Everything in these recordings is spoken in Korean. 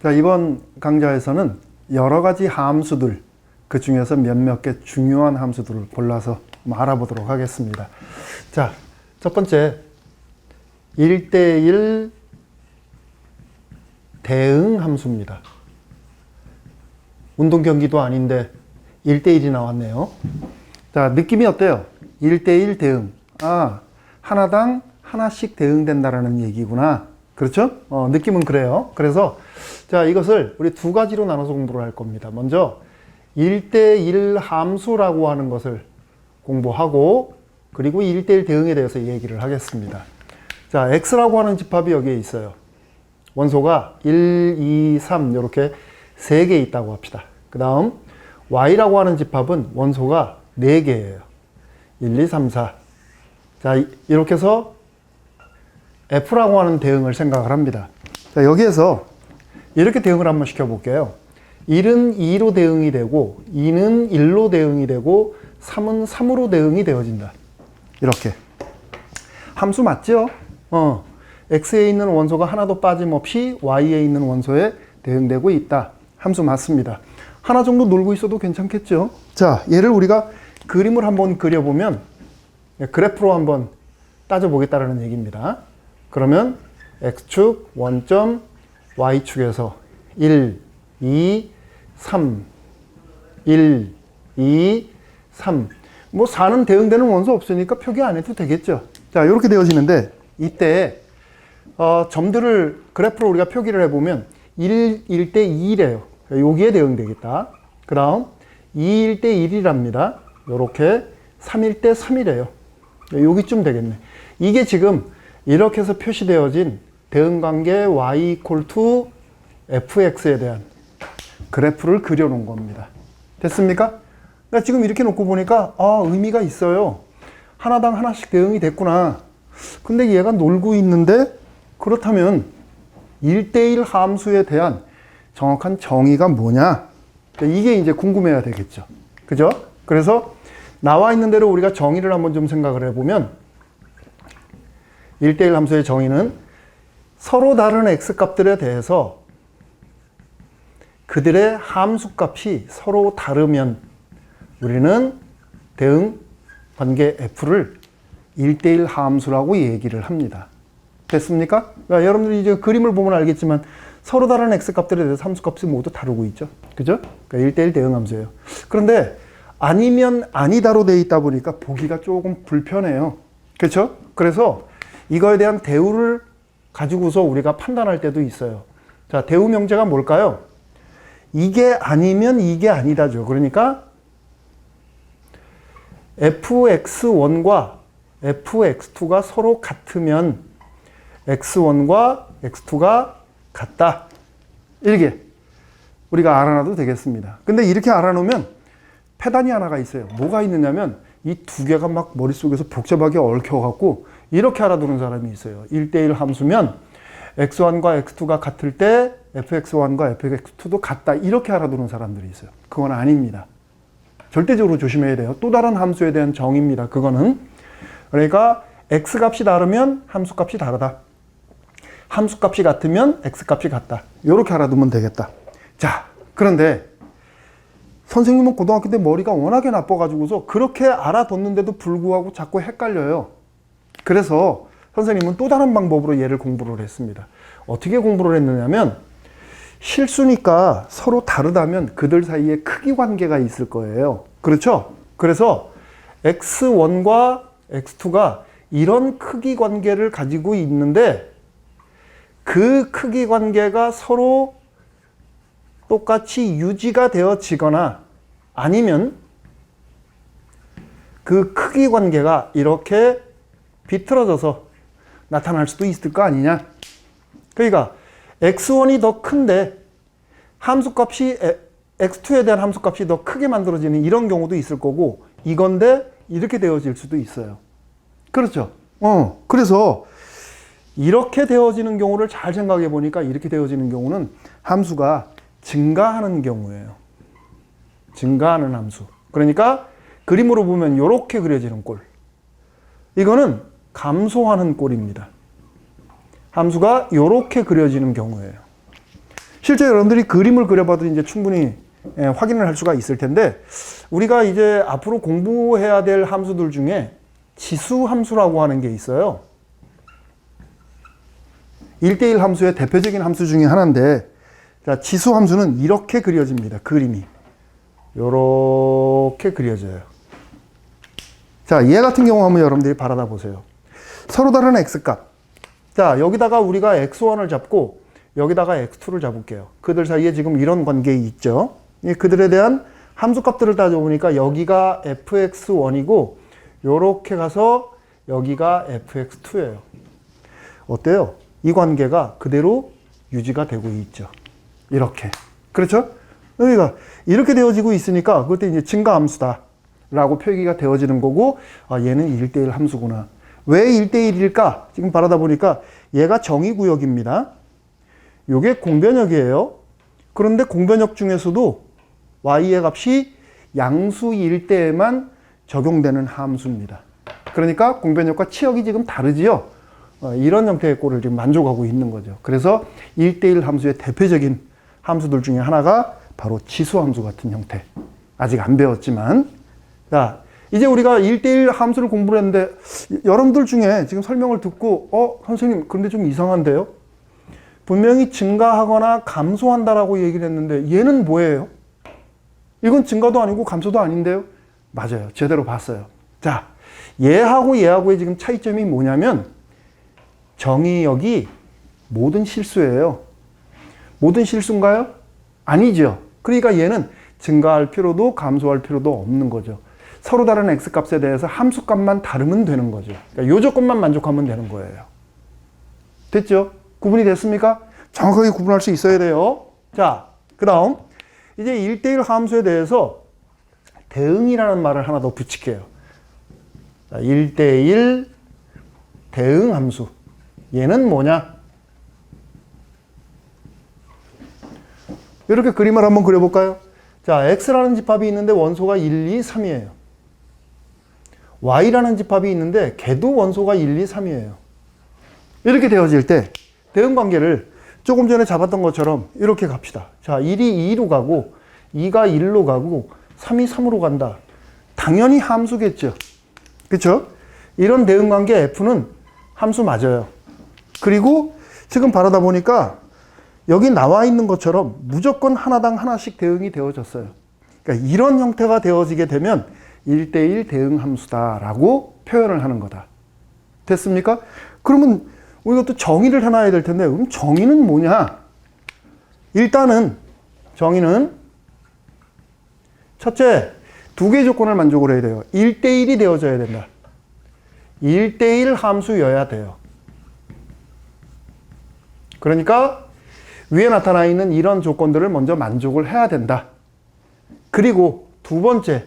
자, 이번 강좌에서는 여러 가지 함수들, 그 중에서 몇몇 개 중요한 함수들을 골라서 알아보도록 하겠습니다. 자, 첫 번째 1대1 대응 함수입니다. 운동 경기도 아닌데 1대1이 나왔네요. 자, 느낌이 어때요? 1대1 대응. 아, 하나당 하나씩 대응된다라는 얘기구나. 그렇죠? 느낌은 그래요. 그래서 자, 이것을 우리 두 가지로 나눠서 공부를 할 겁니다. 먼저 1대1 함수라고 하는 것을 공부하고, 그리고 1대1 대응에 대해서 얘기를 하겠습니다. 자, x라고 하는 집합이 여기에 있어요. 원소가 1, 2, 3 이렇게 3개 있다고 합시다. 그 다음 y라고 하는 집합은 원소가 4개예요. 1, 2, 3, 4. 자, 이렇게 해서 f라고 하는 대응을 생각을 합니다. 자, 여기에서 이렇게 대응을 한번 시켜볼게요. 1은 2로 대응이 되고, 2는 1로 대응이 되고, 3은 3으로 대응이 되어진다. 이렇게. 함수 맞죠? x에 있는 원소가 하나도 빠짐없이 y에 있는 원소에 대응되고 있다. 함수 맞습니다. 하나 정도 놀고 있어도 괜찮겠죠? 자, 얘를 우리가 그림을 한번 그려보면, 그래프로 한번 따져보겠다는 얘기입니다. 그러면 x축 원점, y축에서 1, 2, 3, 1, 2, 3. 뭐 4는 대응되는 원소 없으니까 표기 안 해도 되겠죠. 자, 이렇게 되어지는데 이때 점들을 그래프로 우리가 표기를 해보면 1대 2래요. 여기에 대응되겠다. 그 다음 2일 대 1이랍니다. 이렇게 3일 대 3이래요. 여기쯤 되겠네. 이게 지금 이렇게 해서 표시되어진 대응관계 y equal to fx에 대한 그래프를 그려놓은 겁니다. 됐습니까? 그러니까 지금 이렇게 놓고 보니까 의미가 있어요. 하나당 하나씩 대응이 됐구나. 근데 얘가 놀고 있는데, 그렇다면 1대1 함수에 대한 정확한 정의가 뭐냐? 이게 이제 궁금해야 되겠죠. 그죠? 그래서 나와 있는 대로 우리가 정의를 한번 좀 생각을 해보면 1대1 함수의 정의는 서로 다른 x값들에 대해서 그들의 함수값이 서로 다르면 우리는 대응 관계 f를 1대1 함수라고 얘기를 합니다. 됐습니까? 그러니까 여러분들이 이제 그림을 보면 알겠지만 서로 다른 x값들에 대해서 함수값이 모두 다르고 있죠. 그죠? 그러니까 1대1 대응 함수예요. 그런데 아니면 아니다로 되어 있다 보니까 보기가 조금 불편해요. 그렇죠? 그래서 이거에 대한 대우를 가지고서 우리가 판단할 때도 있어요. 자, 대우 명제가 뭘까요? 이게 아니면 이게 아니다죠. 그러니까 fx1과 fx2가 서로 같으면 x1과 x2가 같다. 이렇게 우리가 알아놔도 되겠습니다. 근데 이렇게 알아놓으면 패단이 하나가 있어요. 뭐가 있느냐면 이 두 개가 막 머릿속에서 복잡하게 얽혀갖고 이렇게 알아두는 사람이 있어요. 1대1 함수면 x1과 x2가 같을 때 fx1과 fx2도 같다. 이렇게 알아두는 사람들이 있어요. 그건 아닙니다. 절대적으로 조심해야 돼요. 또 다른 함수에 대한 정의입니다. 그거는. 그러니까 x값이 다르면 함수값이 다르다. 함수값이 같으면 x값이 같다. 이렇게 알아두면 되겠다. 자, 그런데 선생님은 고등학교 때 머리가 워낙에 나빠가지고서 그렇게 알아뒀는데도 불구하고 자꾸 헷갈려요. 그래서 선생님은 또 다른 방법으로 얘를 공부를 했습니다. 어떻게 공부를 했느냐면, 실수니까 서로 다르다면 그들 사이에 크기 관계가 있을 거예요. 그렇죠? 그래서 x1과 x2가 이런 크기 관계를 가지고 있는데 그 크기 관계가 서로 똑같이 유지가 되어지거나 아니면 그 크기 관계가 이렇게 비틀어져서 나타날 수도 있을 거 아니냐. 그러니까 x1이 더 큰데 함수값이 x2에 대한 함수값이 더 크게 만들어지는 이런 경우도 있을 거고, 이건데 이렇게 되어질 수도 있어요. 그렇죠? 그래서 이렇게 되어지는 경우를 잘 생각해 보니까 이렇게 되어지는 경우는 함수가 증가하는 경우예요. 증가하는 함수. 그러니까 그림으로 보면 이렇게 그려지는 꼴. 이거는 감소하는 꼴입니다. 함수가 이렇게 그려지는 경우예요. 실제 여러분들이 그림을 그려봐도 이제 충분히 확인을 할 수가 있을 텐데, 우리가 이제 앞으로 공부해야 될 함수들 중에 지수 함수라고 하는 게 있어요. 1대1 함수의 대표적인 함수 중에 하나인데, 자, 지수 함수는 이렇게 그려집니다. 그림이. 요렇게 그려져요. 자, 얘 같은 경우 한번 여러분들이 바라다 보세요. 서로 다른 x값. 자, 여기다가 우리가 x1을 잡고 여기다가 x2를 잡을게요. 그들 사이에 지금 이런 관계 있죠. 그들에 대한 함수값들을 따져보니까 여기가 fx1이고 요렇게 가서 여기가 fx2예요. 어때요? 이 관계가 그대로 유지가 되고 있죠. 이렇게. 그렇죠? 여기가 이렇게 되어지고 있으니까 그때 이제 증가함수다 라고 표기가 되어지는 거고, 아, 얘는 1대1 함수구나. 왜 1대1일까? 지금 바라다 보니까 얘가 정의구역입니다. 요게 공변역이에요. 그런데 공변역 중에서도 y의 값이 양수일 때에만 적용되는 함수입니다. 그러니까 공변역과 치역이 지금 다르지요. 이런 형태의 꼴을 지금 만족하고 있는 거죠. 그래서 1대1 함수의 대표적인 함수들 중에 하나가 바로 지수함수 같은 형태. 아직 안 배웠지만. 자, 이제 우리가 1대1 함수를 공부를 했는데, 여러분들 중에 지금 설명을 듣고, 선생님, 그런데 좀 이상한데요? 분명히 증가하거나 감소한다라고 얘기를 했는데, 얘는 뭐예요? 이건 증가도 아니고 감소도 아닌데요? 맞아요. 제대로 봤어요. 자, 얘하고의 지금 차이점이 뭐냐면, 정의역이 모든 실수예요. 모든 실수인가요? 아니죠. 그러니까 얘는 증가할 필요도 감소할 필요도 없는 거죠. 서로 다른 x값에 대해서 함수값만 다르면 되는 거죠. 그러니까 요 조건만 만족하면 되는 거예요. 됐죠? 구분이 됐습니까? 정확하게 구분할 수 있어야 돼요. 자, 그 다음 이제 1대1 함수에 대해서 대응이라는 말을 하나 더 붙일게요. 자, 1대1 대응 함수. 얘는 뭐냐? 이렇게 그림을 한번 그려볼까요? 자, x라는 집합이 있는데 원소가 1, 2, 3이에요. y라는 집합이 있는데 걔도 원소가 1, 2, 3이에요. 이렇게 되어질 때 대응 관계를 조금 전에 잡았던 것처럼 이렇게 갑시다. 자, 1이 2로 가고 2가 1로 가고 3이 3으로 간다. 당연히 함수겠죠. 그렇죠? 이런 대응 관계 f는 함수 맞아요. 그리고 지금 바라다 보니까 여기 나와 있는 것처럼 무조건 하나당 하나씩 대응이 되어졌어요. 그러니까 이런 형태가 되어지게 되면 1대1 대응 함수다라고 표현을 하는 거다. 됐습니까? 그러면 우리가 또 정의를 해놔야 될 텐데, 그럼 정의는 뭐냐? 일단은 정의는 첫째, 두 개의 조건을 만족을 해야 돼요. 1대1이 되어져야 된다. 1대1 함수여야 돼요. 그러니까 위에 나타나 있는 이런 조건들을 먼저 만족을 해야 된다. 그리고 두 번째,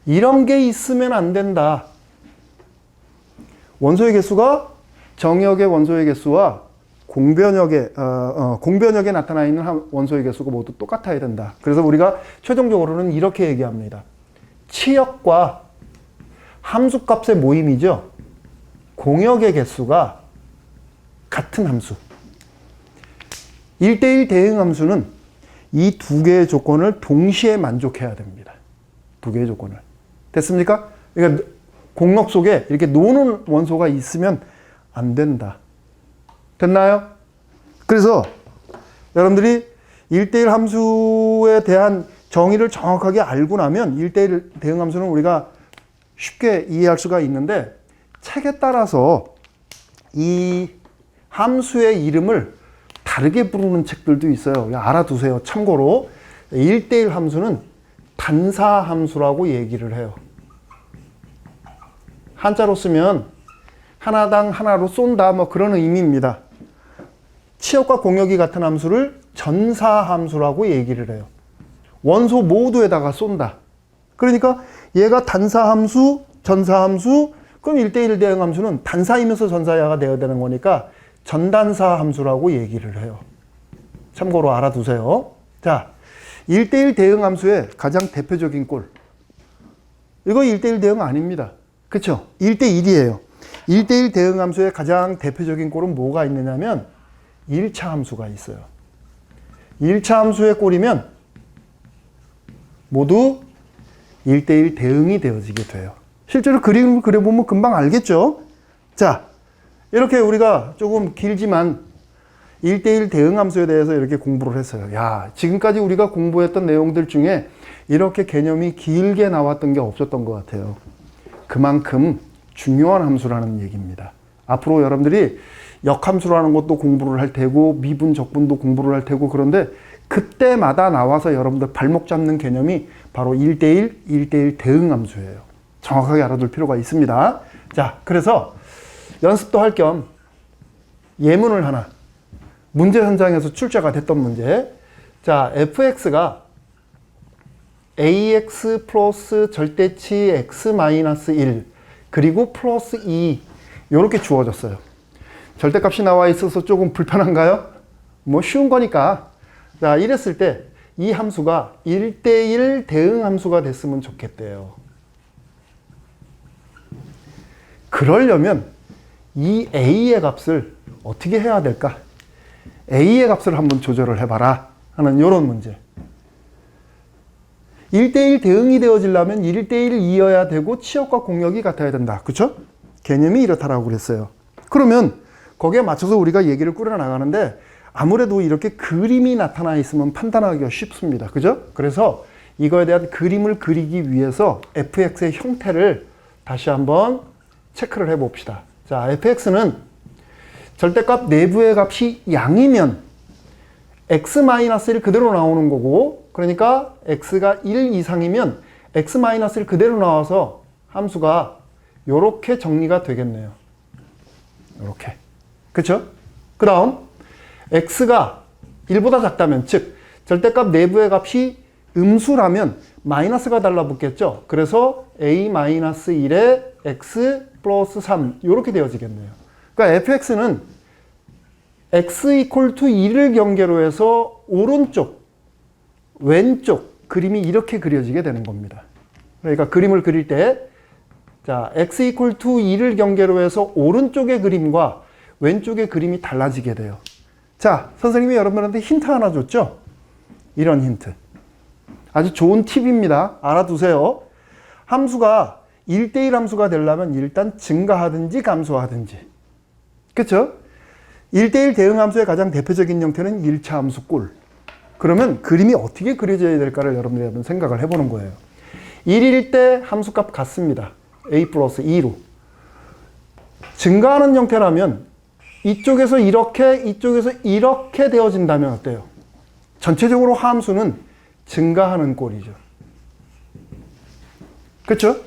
이런 게 있으면 안 된다. 원소의 개수가 정역의 원소의 개수와 공변역에 나타나 있는 원소의 개수가 모두 똑같아야 된다. 그래서 우리가 최종적으로는 이렇게 얘기합니다. 치역과 함수값의 모임이죠. 공역의 개수가 같은 함수. 1대1 대응 함수는 이 두 개의 조건을 동시에 만족해야 됩니다. 두 개의 조건을. 됐습니까? 그러니까 공역 속에 이렇게 노는 원소가 있으면 안 된다. 됐나요? 그래서 여러분들이 1대1 함수에 대한 정의를 정확하게 알고 나면 1대1 대응 함수는 우리가 쉽게 이해할 수가 있는데, 책에 따라서 이 함수의 이름을 다르게 부르는 책들도 있어요. 알아두세요. 참고로 1대1 함수는 단사함수라고 얘기를 해요. 한자로 쓰면 하나당 하나로 쏜다, 뭐 그런 의미입니다. 치역과 공역이 같은 함수를 전사함수라고 얘기를 해요. 원소 모두에다가 쏜다. 그러니까 얘가 단사함수, 전사함수, 그럼 1대1 대응 함수는 단사이면서 전사야가 되어야 되는 거니까 전단사 함수라고 얘기를 해요. 참고로 알아두세요. 자, 1대1 대응 함수의 가장 대표적인 꼴. 이거 1대1 대응 아닙니다. 그쵸? 1대1이에요. 1대1 대응 함수의 가장 대표적인 꼴은 뭐가 있느냐면 1차 함수가 있어요. 1차 함수의 꼴이면 모두 1대1 대응이 되어지게 돼요. 실제로 그림을 그려보면 금방 알겠죠? 자, 이렇게 우리가 조금 길지만 1대1 대응 함수에 대해서 이렇게 공부를 했어요. 야, 지금까지 우리가 공부했던 내용들 중에 이렇게 개념이 길게 나왔던 게 없었던 것 같아요. 그만큼 중요한 함수라는 얘기입니다. 앞으로 여러분들이 역함수라는 것도 공부를 할 테고 미분, 적분도 공부를 할 테고 그런데 그때마다 나와서 여러분들 발목 잡는 개념이 바로 1대1, 1대1 대응 함수예요. 정확하게 알아둘 필요가 있습니다. 자, 그래서 연습도 할 겸 예문을 하나, 문제 현장에서 출제가 됐던 문제. 자, fx가 ax 플러스 절대치 x 마이너스 1 그리고 플러스 2 이렇게 주어졌어요. 절대값이 나와 있어서 조금 불편한가요? 뭐 쉬운 거니까. 자, 이랬을 때 이 함수가 1대1 대응 함수가 됐으면 좋겠대요. 그러려면 이 a의 값을 어떻게 해야 될까? a의 값을 한번 조절을 해봐라 하는 이런 문제. 1대1 대응이 되어지려면 1대1이어야 되고 치역과 공역이 같아야 된다. 그렇죠? 개념이 이렇다라고 그랬어요. 그러면 거기에 맞춰서 우리가 얘기를 꾸려나가는데 아무래도 이렇게 그림이 나타나 있으면 판단하기가 쉽습니다. 그죠? 그래서 이거에 대한 그림을 그리기 위해서 fx의 형태를 다시 한번 체크를 해봅시다. 자, fx는 절대값 내부의 값이 양이면 x-1 그대로 나오는 거고, 그러니까 x가 1 이상이면 x-1 그대로 나와서 함수가 요렇게 정리가 되겠네요. 요렇게. 그쵸? 그 다음 x가 1보다 작다면, 즉 절대값 내부의 값이 음수라면 마이너스가 달라붙겠죠. 그래서 a-1에 x 플러스 3 이렇게 되어지겠네요. 그러니까 fx는 x equal to 2를 경계로 해서 오른쪽, 왼쪽 그림이 이렇게 그려지게 되는 겁니다. 그러니까 그림을 그릴 때 자, x equal to 2를 경계로 해서 오른쪽의 그림과 왼쪽의 그림이 달라지게 돼요. 자, 선생님이 여러분한테 힌트 하나 줬죠? 이런 힌트. 아주 좋은 팁입니다. 알아두세요. 함수가 1대1 함수가 되려면 일단 증가하든지 감소하든지. 그쵸? 1대1 대응 함수의 가장 대표적인 형태는 1차 함수 꼴. 그러면 그림이 어떻게 그려져야 될까를 여러분들이 한번 생각을 해보는 거예요. 1일 때 함수값 같습니다. a 플러스 2로. 증가하는 형태라면 이쪽에서 이렇게, 이쪽에서 이렇게 되어진다면 어때요? 전체적으로 함수는 증가하는 꼴이죠. 그렇죠?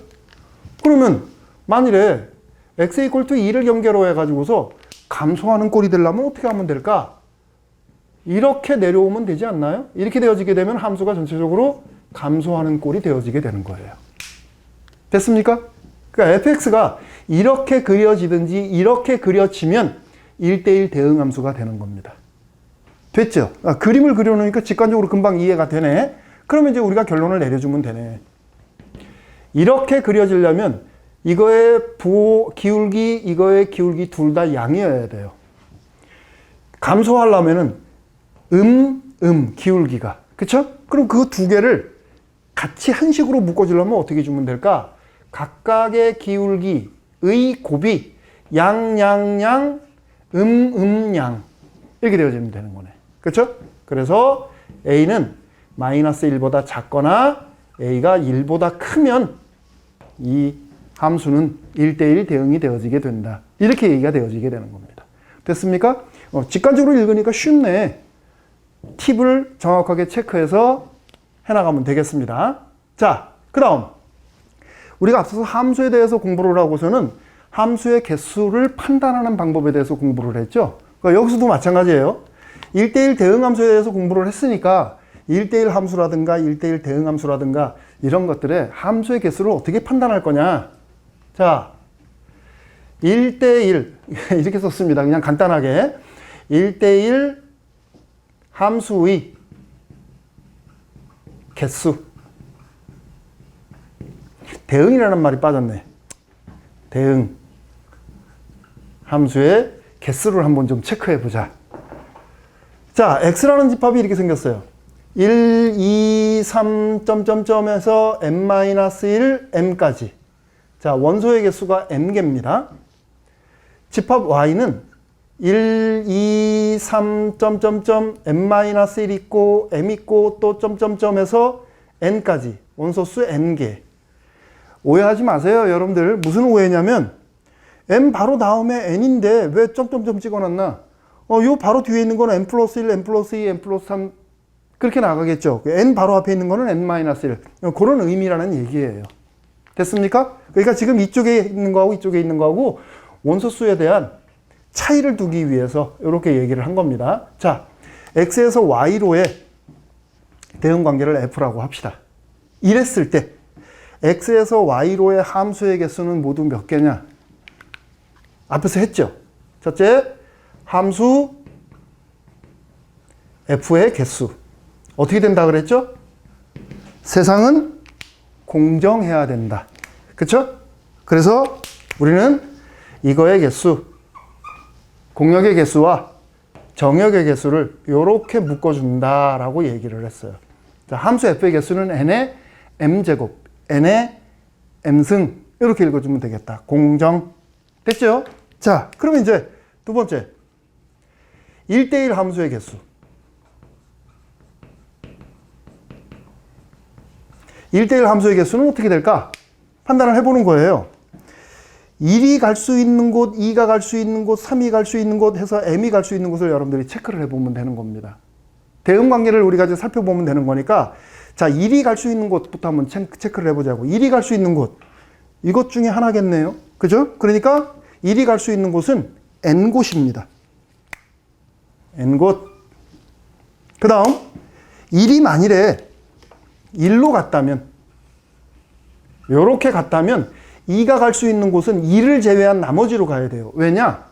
그러면 만일에 x equal to 2를 경계로 해가지고서 감소하는 꼴이 되려면 어떻게 하면 될까? 이렇게 내려오면 되지 않나요? 이렇게 되어지게 되면 함수가 전체적으로 감소하는 꼴이 되어지게 되는 거예요. 됐습니까? 그러니까 fx가 이렇게 그려지든지 이렇게 그려지면 1대1 대응 함수가 되는 겁니다. 됐죠? 그림을 그려놓으니까 직관적으로 금방 이해가 되네. 그러면 이제 우리가 결론을 내려주면 되네. 이렇게 그려지려면 이거의 기울기, 이거의 기울기 둘 다 양이어야 돼요. 감소하려면은 기울기가. 그쵸? 그럼 그 두 개를 같이 한식으로 묶어주려면 어떻게 주면 될까? 각각의 기울기의 곱이 양, 양. 이렇게 되어지면 되는 거네. 그쵸? 그래서 a는 마이너스 1보다 작거나 a가 1보다 크면 이 함수는 1대1 대응이 되어지게 된다. 이렇게 얘기가 되어지게 되는 겁니다. 됐습니까? 직관적으로 읽으니까 쉽네. 팁을 정확하게 체크해서 해나가면 되겠습니다. 자, 그 다음 우리가 앞서서 함수에 대해서 공부를 하고서는 함수의 개수를 판단하는 방법에 대해서 공부를 했죠. 그러니까 여기서도 마찬가지예요. 1대1 대응 함수에 대해서 공부를 했으니까 1대1 함수라든가 1대1 대응 함수라든가 이런 것들의 함수의 개수를 어떻게 판단할 거냐. 자, 1대1 이렇게 썼습니다. 그냥 간단하게 1대1 함수의 개수. 대응이라는 말이 빠졌네. 대응 함수의 개수를 한번 좀 체크해 보자. 자, x라는 집합이 이렇게 생겼어요. 1, 2, 3, 점점점에서 m-1, m까지. 자, 원소의 개수가 m개입니다. 집합 y는 1, 2, 3, 점점점, m-1 있고, m 있고, 또 점점점에서 n까지. 원소수 n개. 오해하지 마세요, 여러분들. 무슨 오해냐면, m 바로 다음에 n인데 왜 점점점 찍어놨나? 요 바로 뒤에 있는 거는 n 플러스 1, n 플러스 2, n 플러스 3 그렇게 나가겠죠. n 바로 앞에 있는 거는 n-1. 그런 의미라는 얘기예요. 됐습니까? 그러니까 지금 이쪽에 있는 거하고 이쪽에 있는 거하고 원소수에 대한 차이를 두기 위해서 이렇게 얘기를 한 겁니다. 자, x에서 y로의 대응 관계를 f라고 합시다. 이랬을 때 x에서 y로의 함수의 개수는 모두 몇 개냐? 앞에서 했죠. 첫째, 함수 f의 개수. 어떻게 된다 그랬죠? 세상은 공정해야 된다. 그쵸? 그래서 우리는 이거의 개수, 공역의 개수와 정역의 개수를 이렇게 묶어준다라고 얘기를 했어요. 자, 함수 f의 개수는 n의 m제곱, n의 m승 이렇게 읽어주면 되겠다. 공정. 됐죠? 자, 그러면 이제 두 번째 1대1 함수의 개수. 1대1 함수의 개수는 어떻게 될까? 판단을 해보는 거예요. 1이 갈 수 있는 곳, 2가 갈 수 있는 곳, 3이 갈 수 있는 곳 해서 m이 갈 수 있는 곳을 여러분들이 체크를 해보면 되는 겁니다. 대응 관계를 우리가 이제 살펴보면 되는 거니까 자, 1이 갈 수 있는 곳부터 한번 체크를 해보자고. 1이 갈 수 있는 곳. 이것 중에 하나겠네요. 그죠? 그러니까 1이 갈 수 있는 곳은 n곳입니다. n곳. 그 다음 1이 만일에 1로 갔다면 요렇게 갔다면 2가 갈 수 있는 곳은 2를 제외한 나머지로 가야 돼요. 왜냐?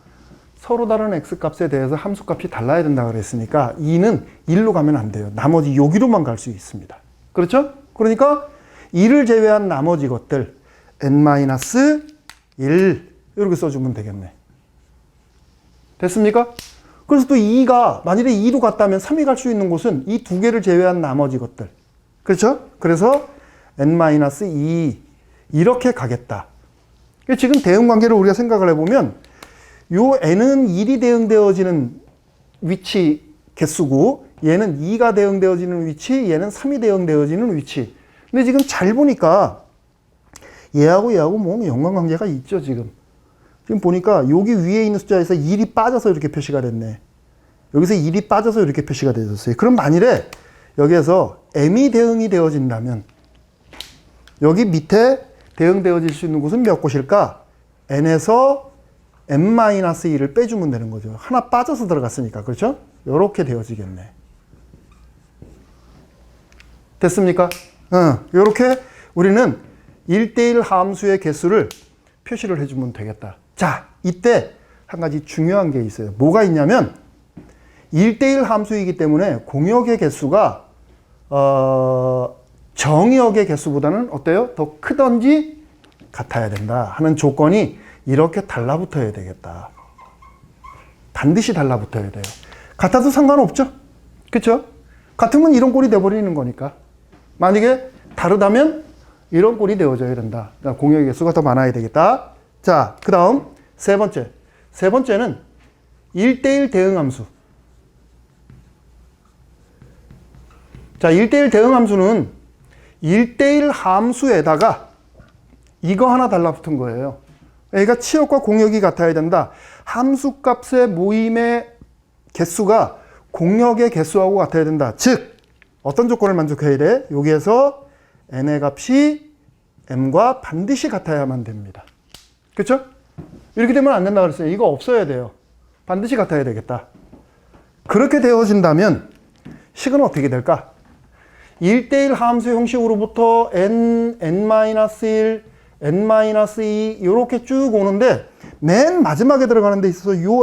서로 다른 x값에 대해서 함수값이 달라야 된다 그랬으니까 2는 1로 가면 안 돼요. 나머지 여기로만 갈 수 있습니다. 그렇죠? 그러니까 2를 제외한 나머지 것들 n-1 이렇게 써주면 되겠네. 됐습니까? 그래서 또 2가 만일에 2로 갔다면 3이 갈 수 있는 곳은 이 두 개를 제외한 나머지 것들. 그렇죠? 그래서 n-2 이렇게 가겠다. 지금 대응 관계를 우리가 생각을 해보면 요 n은 1이 대응되어지는 위치 개수고 얘는 2가 대응되어지는 위치, 얘는 3이 대응되어지는 위치. 근데 지금 잘 보니까 얘하고 뭐 연관관계가 있죠, 지금. 지금 보니까 여기 위에 있는 숫자에서 1이 빠져서 이렇게 표시가 됐네. 여기서 1이 빠져서 이렇게 표시가 되었어요. 그럼 만일에 여기에서 m이 대응이 되어진다면 여기 밑에 대응되어질 수 있는 곳은 몇 곳일까? n에서 m-1을 빼주면 되는 거죠. 하나 빠져서 들어갔으니까. 그렇죠? 이렇게 되어지겠네. 됐습니까? 이렇게 우리는 1대1 함수의 개수를 표시를 해주면 되겠다. 자, 이때 한 가지 중요한 게 있어요. 뭐가 있냐면 1대1 함수이기 때문에 공역의 개수가 정역의 개수보다는 어때요? 더 크던지 같아야 된다 하는 조건이 이렇게 달라붙어야 되겠다. 반드시 달라붙어야 돼요. 같아도 상관없죠? 그렇죠? 같으면 이런 꼴이 돼버리는 거니까. 만약에 다르다면 이런 꼴이 되어져야 된다. 그러니까 공역의 개수가 더 많아야 되겠다. 자, 그 다음 세 번째. 세 번째는 1대1 대응함수. 자, 1대1 대응함수는 1대1 함수에다가 이거 하나 달라붙은 거예요. 그러니까 치역과 공역이 같아야 된다. 함수값의 모임의 개수가 공역의 개수하고 같아야 된다. 즉, 어떤 조건을 만족해야 돼? 여기에서 n의 값이 m과 반드시 같아야만 됩니다. 그렇죠? 이렇게 되면 안 된다 그랬어요. 이거 없어야 돼요. 반드시 같아야 되겠다. 그렇게 되어진다면 식은 어떻게 될까? 1대1 함수 형식으로부터 n, n-1, n-2 이렇게 쭉 오는데 맨 마지막에 들어가는 데 있어서 요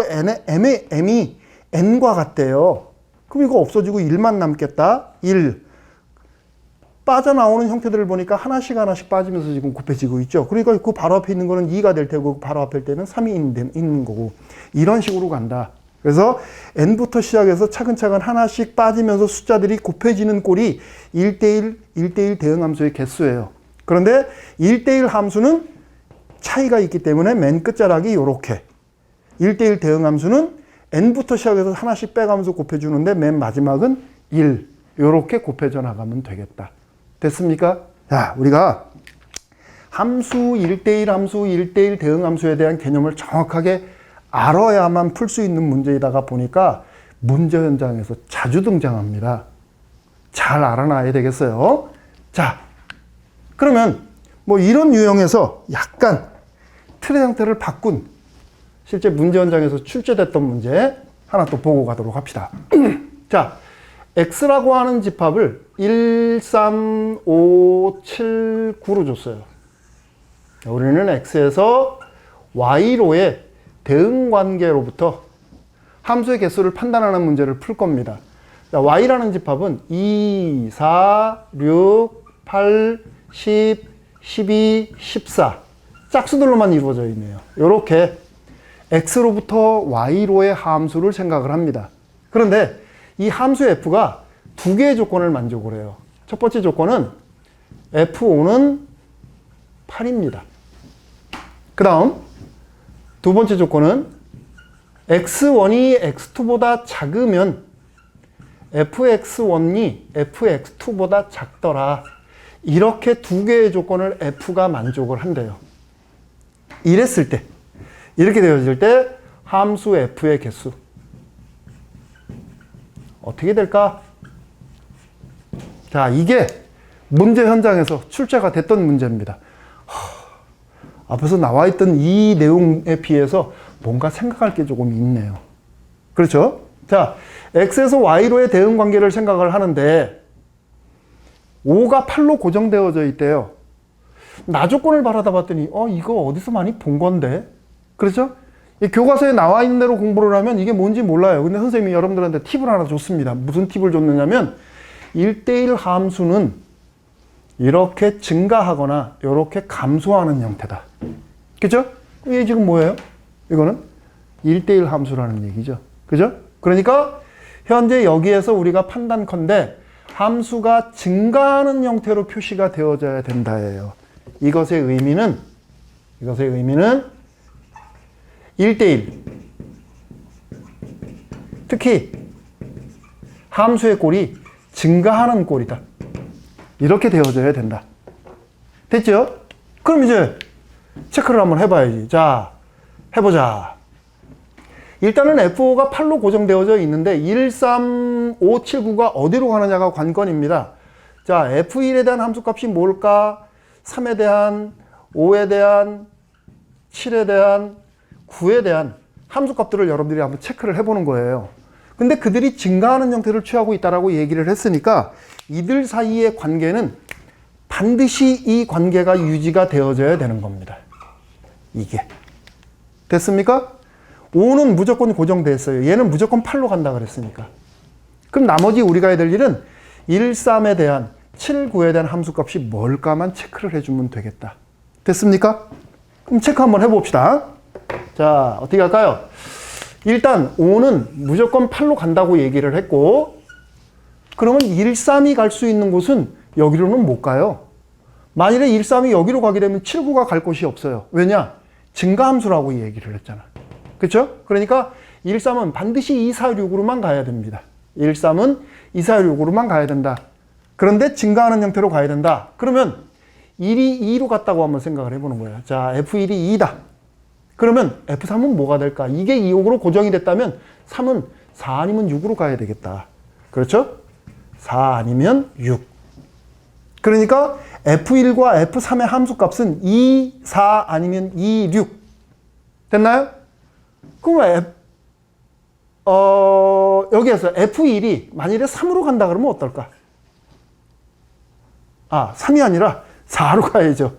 m이 n과 같대요. 그럼 이거 없어지고 1만 남겠다. 1. 빠져나오는 형태들을 보니까 하나씩 빠지면서 지금 곱해지고 있죠. 그러니까 그 바로 앞에 있는 거는 2가 될 테고 바로 앞에 때는 3이 있는 거고 이런 식으로 간다. 그래서 n부터 시작해서 차근차근 하나씩 빠지면서 숫자들이 곱해지는 꼴이 1대1, 1대1 대응 함수의 개수예요. 그런데 1대1 함수는 차이가 있기 때문에 맨 끝자락이 이렇게, 1대1 대응 함수는 n부터 시작해서 하나씩 빼가면서 곱해주는데 맨 마지막은 1, 이렇게 곱해져 나가면 되겠다. 됐습니까? 자, 우리가 함수 1대1 함수, 1대1 대응 함수에 대한 개념을 정확하게 알아야만 풀 수 있는 문제이다가 보니까 문제 현장에서 자주 등장합니다. 잘 알아놔야 되겠어요. 자, 그러면 뭐 이런 유형에서 약간 틀의 형태를 바꾼 실제 문제 현장에서 출제됐던 문제 하나 또 보고 가도록 합시다. 자, x라고 하는 집합을 1, 3, 5, 7, 9로 줬어요. 우리는 x에서 y로의 대응 관계로부터 함수의 개수를 판단하는 문제를 풀 겁니다. 자, y라는 집합은 2, 4, 6, 8, 10, 12, 14 짝수들로만 이루어져 있네요. 이렇게 x로부터 y로의 함수를 생각을 합니다. 그런데 이 함수 f가 두 개의 조건을 만족을 해요. 첫 번째 조건은 f5는 8입니다. 그 다음 두 번째 조건은 x1이 x2보다 작으면 fx1이 fx2보다 작더라. 이렇게 두 개의 조건을 f가 만족을 한대요. 이랬을 때, 이렇게 되어질 때 함수 f의 개수 어떻게 될까? 자, 이게 문제 현장에서 출제가 됐던 문제입니다. 앞에서 나와 있던 이 내용에 비해서 뭔가 생각할 게 조금 있네요. 그렇죠? 자, x에서 y로의 대응 관계를 생각을 하는데 5가 8로 고정되어져 있대요. 나 조건을 바라다 봤더니 이거 어디서 많이 본 건데? 그렇죠? 이 교과서에 나와 있는 대로 공부를 하면 이게 뭔지 몰라요. 근데 선생님이 여러분들한테 팁을 하나 줬습니다. 무슨 팁을 줬느냐면 1대1 함수는 이렇게 증가하거나 이렇게 감소하는 형태다. 그죠? 이게 지금 뭐예요? 이거는 1대1 함수라는 얘기죠. 그죠? 그러니까 현재 여기에서 우리가 판단컨대 함수가 증가하는 형태로 표시가 되어져야 된다예요. 이것의 의미는 1대1. 특히 함수의 꼴이 증가하는 꼴이다. 이렇게 되어져야 된다. 됐죠? 그럼 이제 체크를 한번 해봐야지. 자, 해보자. 일단은 F5가 8로 고정되어져 있는데 1, 3, 5, 7, 9가 어디로 가느냐가 관건입니다. 자, F1에 대한 함수값이 뭘까? 3에 대한, 5에 대한, 7에 대한, 9에 대한 함수값들을 여러분들이 한번 체크를 해보는 거예요. 근데 그들이 증가하는 형태를 취하고 있다라고 얘기를 했으니까 이들 사이의 관계는 반드시 이 관계가 유지가 되어져야 되는 겁니다. 이게. 됐습니까? 5는 무조건 고정됐어요. 얘는 무조건 8로 간다 그랬으니까. 그럼 나머지 우리가 해야 될 일은 1, 3에 대한 7, 9에 대한 함수값이 뭘까만 체크를 해주면 되겠다. 됐습니까? 그럼 체크 한번 해봅시다. 자, 어떻게 할까요? 일단 5는 무조건 8로 간다고 얘기를 했고, 그러면 1, 3이 갈 수 있는 곳은 여기로는 못 가요. 만일에 1, 3이 여기로 가게 되면 7, 9가 갈 곳이 없어요. 왜냐? 증가함수라고 얘기를 했잖아. 그렇죠? 그러니까 1, 3은 반드시 2, 4, 6으로만 가야 됩니다. 1, 3은 2, 4, 6으로만 가야 된다. 그런데 증가하는 형태로 가야 된다. 그러면 1이 2로 갔다고 한번 생각을 해보는 거예요. 자, F1이 2다. 그러면 F3은 뭐가 될까? 이게 2, 5로 고정이 됐다면 3은 4 아니면 6으로 가야 되겠다. 그렇죠? 4 아니면 6. 그러니까 F1과 F3의 함수값은 2, 4 아니면 2, 6. 됐나요? 그럼 여기에서 F1이 만일에 3으로 간다 그러면 어떨까? 3이 아니라 4로 가야죠.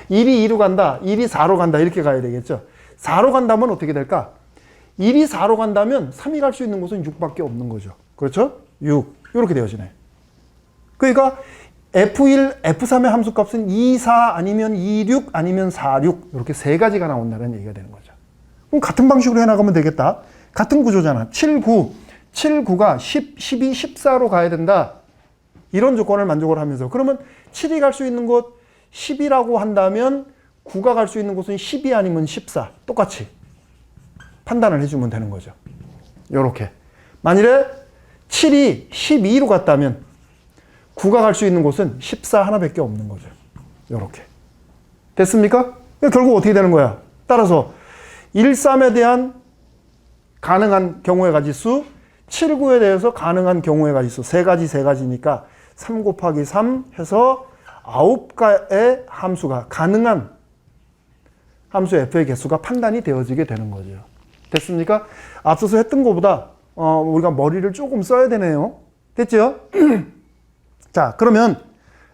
1이 2로 간다, 1이 4로 간다 이렇게 가야 되겠죠. 4로 간다면 어떻게 될까? 1이 4로 간다면 3이 갈 수 있는 곳은 6밖에 없는 거죠. 그렇죠? 6. 이렇게 되어지네. 그러니까 F1, F3의 함수값은 2, 4 아니면 2, 6 아니면 4, 6 이렇게 세 가지가 나온다는 얘기가 되는 거죠. 그럼 같은 방식으로 해나가면 되겠다. 같은 구조잖아. 7, 9. 7, 9가 10, 12, 14로 가야 된다. 이런 조건을 만족을 하면서. 그러면 7이 갈 수 있는 곳 10이라고 한다면 9가 갈 수 있는 곳은 12 아니면 14. 똑같이 판단을 해주면 되는 거죠. 요렇게. 만일에 7이 12로 갔다면 9가 갈 수 있는 곳은 14 하나밖에 없는 거죠. 요렇게. 됐습니까? 결국 어떻게 되는 거야? 따라서 1, 3에 대한 가능한 경우의 가지수, 7, 9에 대해서 가능한 경우의 가지수, 세 가지니까 3 곱하기 3 해서 9개의 함수가 가능한 함수 f의 개수가 판단이 되어지게 되는 거죠. 됐습니까? 앞서서 했던 것보다 우리가 머리를 조금 써야 되네요. 됐죠? 자, 그러면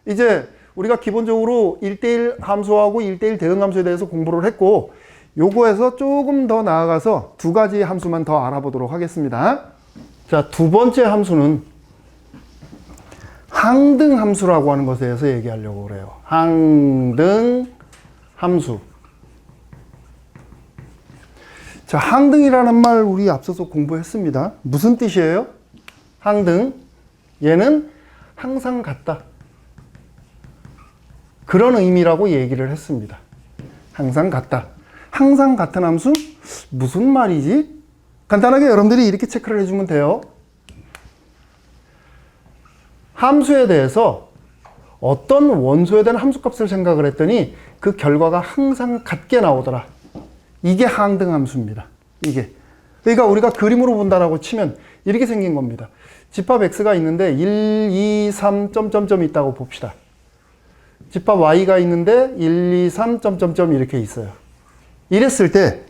이제 우리가 기본적으로 1대1 함수하고 1대1 대응 함수에 대해서 공부를 했고, 요거에서 조금 더 나아가서 두 가지 함수만 더 알아보도록 하겠습니다. 자, 두 번째 함수는 항등 함수라고 하는 것에 대해서 얘기하려고 그래요. 항등 함수. 자, 항등이라는 말 우리 앞서서 공부했습니다. 무슨 뜻이에요? 항등. 얘는 항상 같다. 그런 의미라고 얘기를 했습니다. 항상 같다. 항상 같은 함수? 무슨 말이지? 간단하게 여러분들이 이렇게 체크를 해주면 돼요. 함수에 대해서 어떤 원소에 대한 함수값을 생각을 했더니 그 결과가 항상 같게 나오더라. 이게 항등 함수입니다. 이게. 그러니까 우리가 그림으로 본다라고 치면 이렇게 생긴 겁니다. 집합 x가 있는데 1, 2, 3, 점점점이 있다고 봅시다. 집합 y가 있는데 1, 2, 3, 점점점 이렇게 있어요. 이랬을 때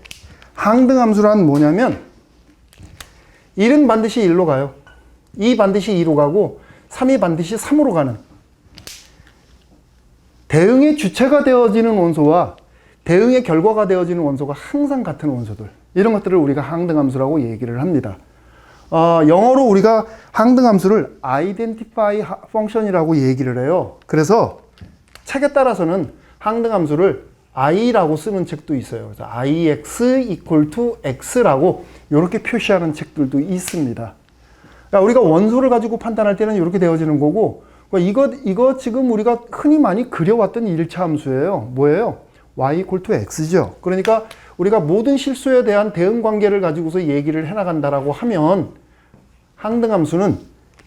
항등 함수란 뭐냐면 1은 반드시 1로 가요. 2 반드시 2로 가고 3이 반드시 3으로 가는, 대응의 주체가 되어지는 원소와 대응의 결과가 되어지는 원소가 항상 같은 원소들, 이런 것들을 우리가 항등 함수라고 얘기를 합니다. 영어로 우리가 항등 함수를 identify function이라고 얘기를 해요. 그래서 책에 따라서는 항등 함수를 i라고 쓰는 책도 있어요. 그래서 ix equal to x라고 이렇게 표시하는 책들도 있습니다. 그러니까 우리가 원소를 가지고 판단할 때는 이렇게 되어지는 거고, 이거 지금 우리가 흔히 많이 그려왔던 1차 함수예요. 뭐예요? y equal to x죠. 그러니까 우리가 모든 실수에 대한 대응 관계를 가지고서 얘기를 해나간다라고 하면 항등 함수는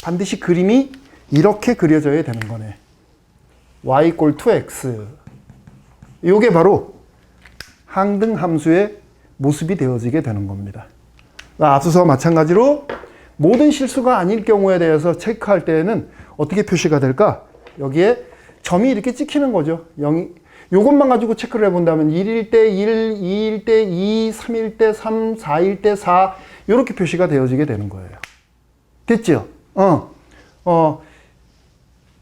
반드시 그림이 이렇게 그려져야 되는 거네. y equal to x. 이게 바로 항등 함수의 모습이 되어지게 되는 겁니다. 앞서서와 마찬가지로 모든 실수가 아닐 경우에 대해서 체크할 때에는 어떻게 표시가 될까? 여기에 점이 이렇게 찍히는 거죠. 요것만 가지고 체크를 해본다면 1일 때 1, 2일 때 2, 3일 때 3, 4일 때 4 이렇게 표시가 되어지게 되는 거예요. 됐죠?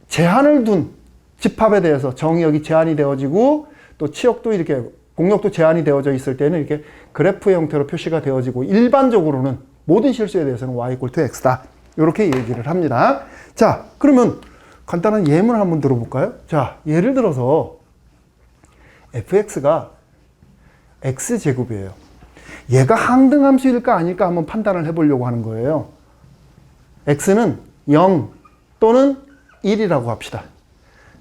제한을 둔 집합에 대해서 정의 여기 제한이 되어지고 또 치역도 이렇게 공역도 제한이 되어져 있을 때는 이렇게 그래프의 형태로 표시가 되어지고, 일반적으로는 모든 실수에 대해서는 y equal to x다. 이렇게 얘기를 합니다. 자, 그러면 간단한 예문을 한번 들어볼까요? 자, 예를 들어서 fx가 x제곱이에요. 얘가 항등함수일까 아닐까 한번 판단을 해보려고 하는 거예요. x는 0 또는 1이라고 합시다.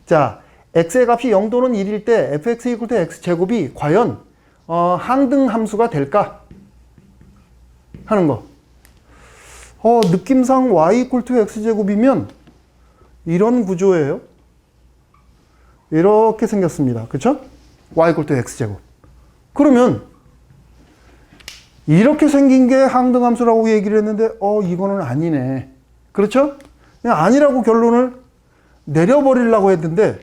자, x의 값이 0 또는 1일 때 fx equal to x제곱이 과연 항등함수가 될까? 하는 거. 느낌상 y equal to x제곱이면 이런 구조예요. 이렇게 생겼습니다. 그렇죠? y equal to x제곱. 그러면 이렇게 생긴 게 항등함수라고 얘기를 했는데 이거는 아니네. 그렇죠? 그냥 아니라고 결론을 내려버리려고 했는데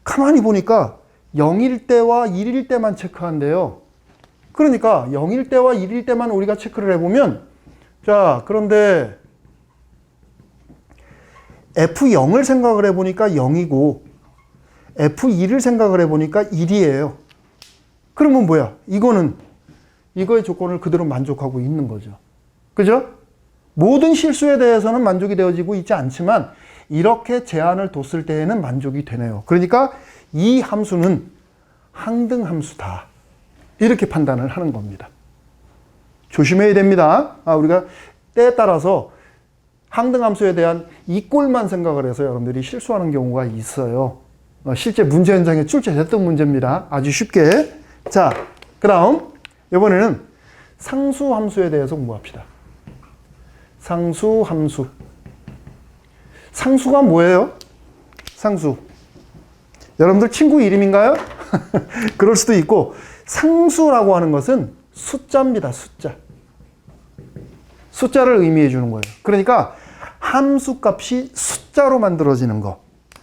가만히 보니까 0일 때와 1일 때만 체크한대요. 그러니까 0일 때와 1일 때만 우리가 체크를 해보면, 자, 그런데 F0을 생각을 해보니까 0이고 F2를 생각을 해보니까 1이에요. 그러면 뭐야? 이거의 조건을 그대로 만족하고 있는 거죠. 그죠? 모든 실수에 대해서는 만족이 되어지고 있지 않지만 이렇게 제한을 뒀을 때에는 만족이 되네요. 그러니까 이 함수는 항등함수다. 이렇게 판단을 하는 겁니다. 조심해야 됩니다. 우리가 때에 따라서 항등함수에 대한 이꼴만 생각을 해서 여러분들이 실수하는 경우가 있어요. 실제 문제 현장에 출제됐던 문제입니다. 아주 쉽게. 자, 그 다음 이번에는 상수함수에 대해서 공부합시다. 상수함수. 상수가 뭐예요? 상수. 여러분들 친구 이름인가요? 그럴 수도 있고, 상수라고 하는 것은 숫자입니다. 숫자. 숫자를 의미해 주는 거예요. 그러니까 함수 값이 숫자로 만들어지는 거.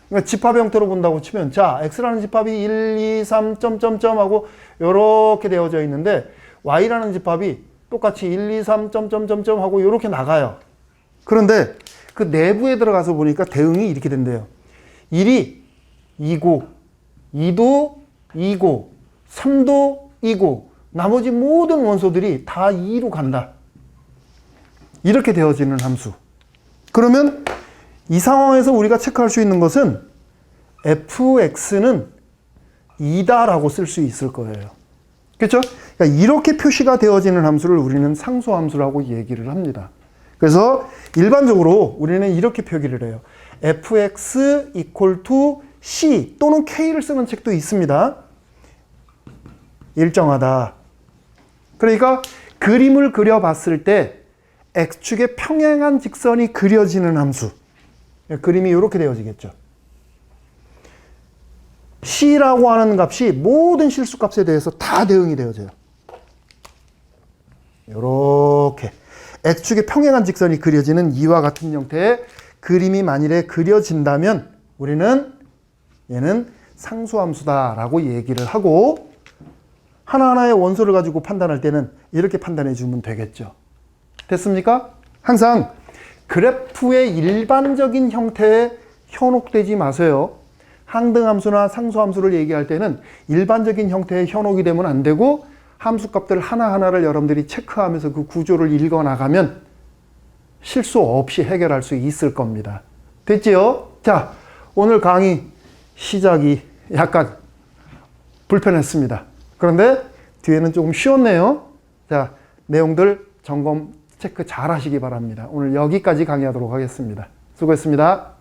그러니까 집합 형태로 본다고 치면, 자, x라는 집합이 1, 2, 3, 점점점 하고 이렇게 되어져 있는데, y라는 집합이 똑같이 1, 2, 3, 점점점점 하고 이렇게 나가요. 그런데 그 내부에 들어가서 보니까 대응이 이렇게 된대요. 1이 2고, 2도 2고, 3도 2고, 나머지 모든 원소들이 다 2로 간다. 이렇게 되어지는 함수. 그러면 이 상황에서 우리가 체크할 수 있는 것은 fx는 2다라고 쓸 수 있을 거예요. 그렇죠? 그러니까 이렇게 표시가 되어지는 함수를 우리는 상수함수라고 얘기를 합니다. 그래서 일반적으로 우리는 이렇게 표기를 해요. fx equal to c 또는 k를 쓰는 책도 있습니다. 일정하다. 그러니까 그림을 그려봤을 때 x축의 평행한 직선이 그려지는 함수. 그림이 이렇게 되어지겠죠. c라고 하는 값이 모든 실수값에 대해서 다 대응이 되어져요. 이렇게 x축의 평행한 직선이 그려지는 이와 같은 형태의 그림이 만일에 그려진다면 우리는 얘는 상수함수다라고 얘기를 하고, 하나하나의 원소를 가지고 판단할 때는 이렇게 판단해 주면 되겠죠. 됐습니까? 항상 그래프의 일반적인 형태에 현혹되지 마세요. 항등함수나 상수함수를 얘기할 때는 일반적인 형태의 현혹이 되면 안 되고, 함수값들 하나하나를 여러분들이 체크하면서 그 구조를 읽어나가면 실수 없이 해결할 수 있을 겁니다. 됐지요? 자, 오늘 강의 시작이 약간 불편했습니다. 그런데 뒤에는 조금 쉬웠네요. 자, 내용들 점검 체크 잘 하시기 바랍니다. 오늘 여기까지 강의하도록 하겠습니다. 수고했습니다.